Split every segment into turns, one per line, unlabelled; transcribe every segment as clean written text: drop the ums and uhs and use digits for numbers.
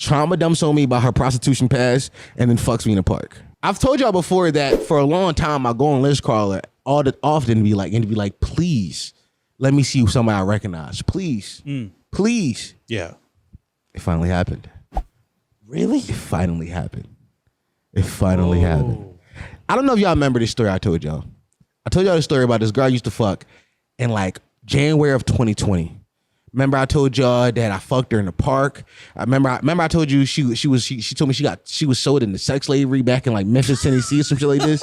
trauma dumps on me about her prostitution past, and then fucks me in the park. I've told y'all before that for a long time I go on Listcrawler often be like, please let me see somebody I recognize. Please. Please.
Yeah.
It finally happened.
Really?
It finally happened. It finally happened. I don't know if y'all remember this story I told y'all. I told y'all the story about this girl I used to fuck in like January of 2020. Remember I told y'all that I fucked her in the park. I remember I told you she told me she was sold into sex slavery back in like Memphis, Tennessee or some shit like this.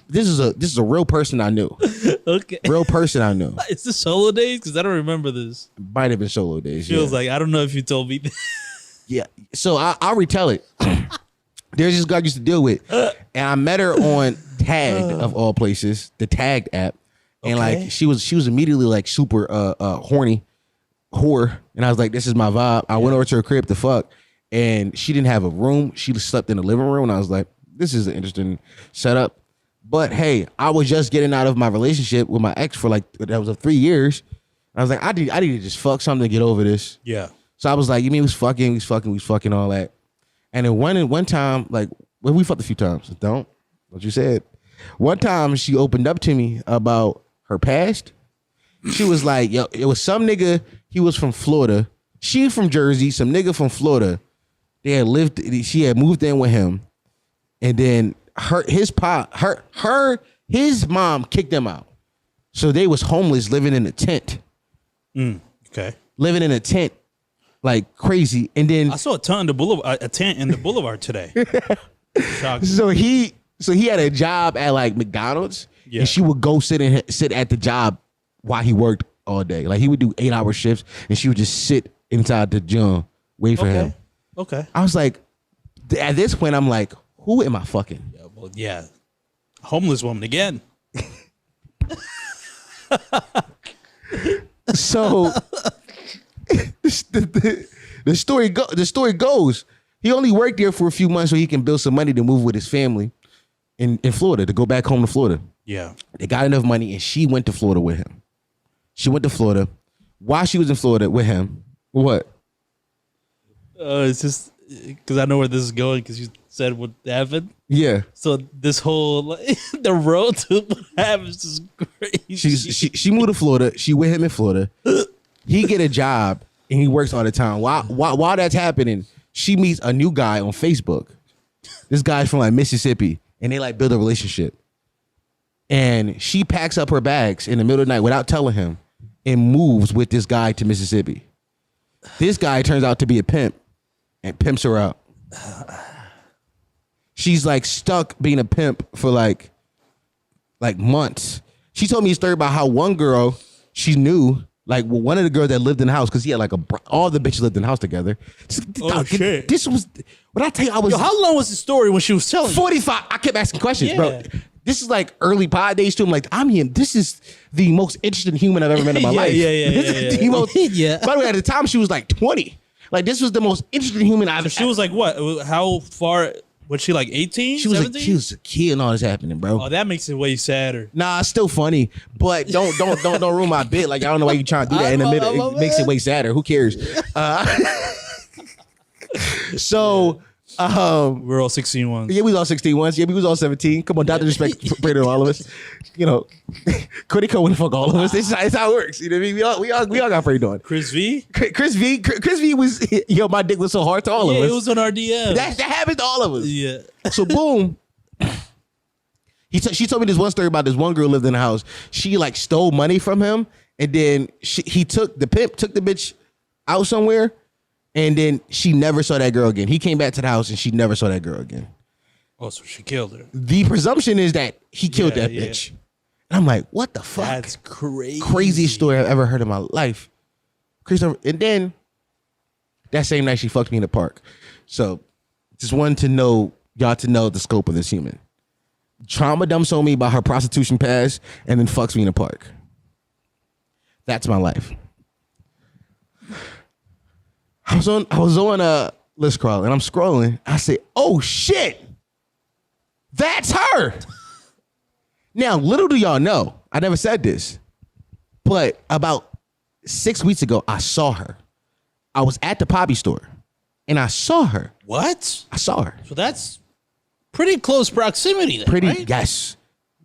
This is a real person I knew.
Okay.
Real person I knew.
Is this Solo Days? Because I don't remember this.
Might have been Solo Days.
Feels like I don't know if you told me.
Yeah. So I'll retell it. There's this girl I used to deal with, and I met her on Tagged of all places, the Tagged app. And like she was immediately like super horny whore, and I was like, this is my vibe. I went over to her crib to fuck, and she didn't have a room. She just slept in the living room, and I was like, this is an interesting setup. But hey, I was just getting out of my relationship with my ex for like that was 3 years. I was like, I need to just fuck something to get over this.
Yeah.
So I was like, you mean we was fucking all that. And then one time, like we fucked a few times. Don't what you said. One time she opened up to me about her past. She was like, yo, it was some nigga, he was from Florida. She from Jersey, some nigga from Florida. She had moved in with him. And then his mom kicked them out. So they was homeless living in a tent.
Okay.
Living in a tent like crazy. And then
I saw a tent in the boulevard today.
So he had a job at like McDonald's. Yeah. And she would go sit at the job while he worked all day. Like he would do 8-hour shifts, and she would just sit inside the gym, wait for him.
Okay.
I was like, at this point, I'm like, who am I fucking?
Yeah, well, yeah. Homeless woman again.
So the story goes, he only worked there for a few months so he can build some money to move with his family in Florida, to go back home to Florida.
Yeah.
They got enough money, and she went to Florida with him. She went to Florida. While she was in Florida with him, what?
It's just because I know where this is going because you said what happened.
Yeah.
So this whole the road to what happens is crazy.
She moved to Florida. She with him in Florida. He get a job and he works all the time. While that's happening, she meets a new guy on Facebook. This guy's from like Mississippi, and they like build a relationship. And she packs up her bags in the middle of the night without telling him and moves with this guy to Mississippi. This guy turns out to be a pimp and pimps her out. She's like stuck being a pimp for like months. She told me a story about how one girl she knew, like one of the girls that lived in the house, because he had like all the bitches lived in the house together.
Shit.
This was, what I tell you, I was.
Yo, how long was the story when she was telling
45. I kept asking questions, bro. This is like early pod days too. I'm like, I'm him. This is the most interesting human I've ever met in my life. This is the most, by the way, at the time she was like 20. Like this was the most interesting human I've ever.
She was like what? How far was she? Like 18?
She was a kid and all this happening, bro.
Oh, that makes it way sadder.
Nah, it's still funny, but don't ruin my bit. Like I don't know why you trying to do that in the middle. It makes it way sadder. Who cares? So.
We're all 16 ones.
Yeah, we was all 16 ones. Yeah, we was all 17. Come on, Dr. Respect, pray to all of us. You know, Cody Cole wanna fuck all of us. It's how it works. You know what I mean? We all got prayed on.
Chris V
was, yo, my dick was so hard to all of us.
Yeah, it was on our DM.
That happens to all of us.
Yeah.
So boom. She told me this one story about this one girl lived in the house. She like stole money from him, and then the pimp took the bitch out somewhere. And then she never saw that girl again. He came back to the house and she never saw that girl again.
Oh, so she killed her.
The presumption is that he killed that bitch. And I'm like, what the fuck?
That's crazy.
Craziest story I've ever heard in my life. And then that same night she fucked me in the park. So just wanted to know, y'all to know the scope of this human. Trauma dumps on me about her prostitution past and then fucks me in the park. That's my life. I was on Listcrawler and I'm scrolling. I say, oh shit, that's her. Now, little do y'all know, I never said this, but about 6 weeks ago, I saw her. I was at the Poppy store and I saw her.
What?
I saw her.
So that's pretty close proximity then,
Pretty,
right?
yes.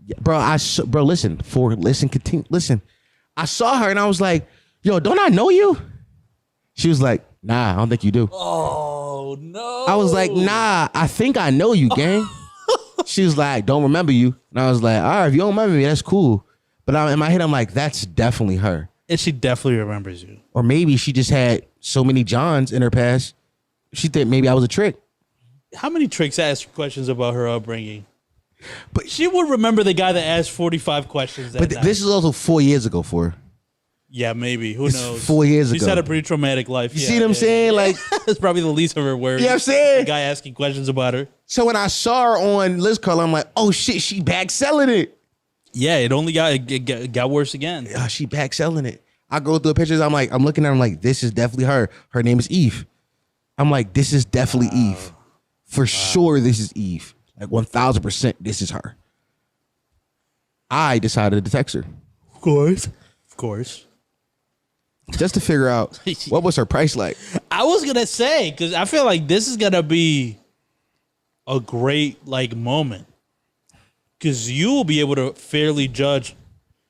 Yeah, bro, continue. Listen. I saw her and I was like, yo, don't I know you? She was like, nah, I don't think you do.
Oh, no.
I was like, nah, I think I know you, gang. She was like, don't remember you. And I was like, all right, if you don't remember me, that's cool. But in my head, I'm like, that's definitely her.
And she definitely remembers you.
Or maybe she just had so many Johns in her past. She thought maybe I was a trick.
How many tricks asked questions about her upbringing? But she would remember the guy that asked 45 questions that night.
This is also 4 years ago for her.
Yeah, maybe. Who knows?
4 years ago.
She's had a pretty traumatic life.
You see what I'm saying? Like,
it's probably the least of her worries.
You know what I'm saying?
The guy asking questions about her.
So when I saw her on Listcrawler, I'm like, oh shit, she back selling it.
Yeah, it only got worse again.
Yeah, she back selling it. I go through the pictures. I'm looking at her. I'm like, this is definitely her. Her name is Eve. I'm like, this is definitely Eve. For sure, this is Eve. Like 1000%, this is her. I decided to text her.
Of course. Of course.
Just to figure out what was her price like.
I was going to say, because I feel like this is going to be a great like moment. Because you will be able to fairly judge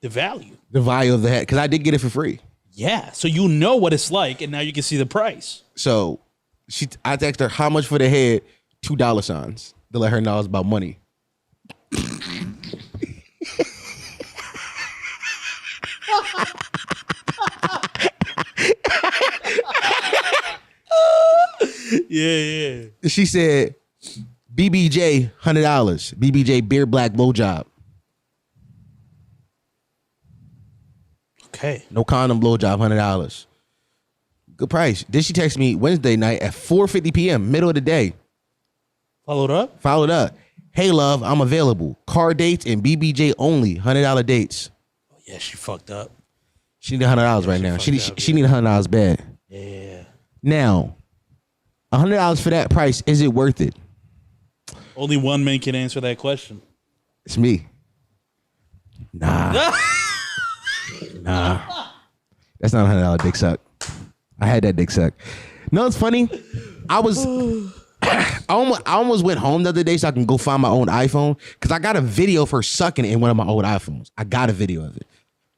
the value.
The value of the hat. Because I did get it for free.
Yeah. So you know what it's like, and now you can see the price.
So I texted her, how much for the head? $2 signs to let her know it's about money.
Yeah.
She said, BBJ, $100. BBJ beer black blowjob.
Okay.
No condom blowjob, $100. Good price. Then she texted me Wednesday night at 4:50 p.m., middle of the day.
Followed up.
Hey, love, I'm available. Car dates and BBJ only, $100 dates.
Oh, yeah, she fucked up.
She need $100 right now. She need $100 bad.
Yeah.
Now, $100 for that price, is it worth it?
Only one man can answer that question.
It's me. Nah. That's not $100 dick suck. I had that dick suck. No, it's funny. I almost went home the other day so I can go find my own iPhone because I got a video of her sucking it in one of my old iPhones. I got a video of it.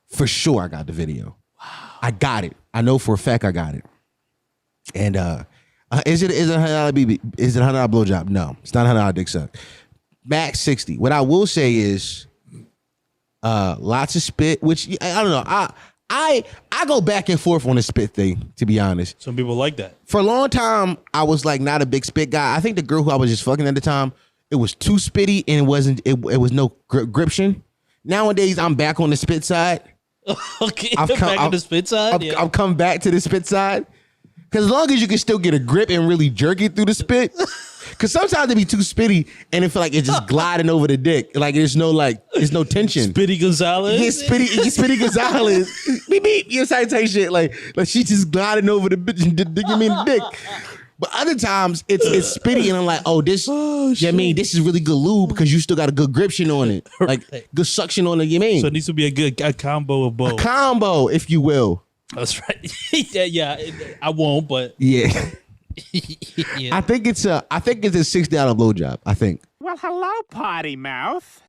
For sure I got the video. Wow. I got it. I know for a fact I got it. And is it $100 BB? Is it $100 blowjob? No, it's not $100 dick suck. Max 60. What I will say is lots of spit, which I don't know. I go back and forth on the spit thing, to be honest.
Some people like that.
For a long time, I was like not a big spit guy. I think the girl who I was just fucking at the time, it was too spitty and it was no gription. Nowadays, I'm back on the spit side.
Okay, back on the spit side?
I've come back to the spit side. Because as long as you can still get a grip and really jerk it through the spit. Because sometimes it be too spitty and it feel like it's just gliding over the dick. Like there's no tension.
Spitty Gonzalez?
Yeah, Spitty Gonzalez. Beep, beep. You know, type shit. Like she's just gliding over the dick. But other times it's spitty and I'm like, this this is really good lube because you still got a good gription on it. Like good suction on it, you mean?
So it needs to be a combo of both.
A combo, if you will.
That's right. yeah, I won't, but
yeah.
yeah.
I think it's a $60 blowjob. I think.
Well, hello, potty mouth.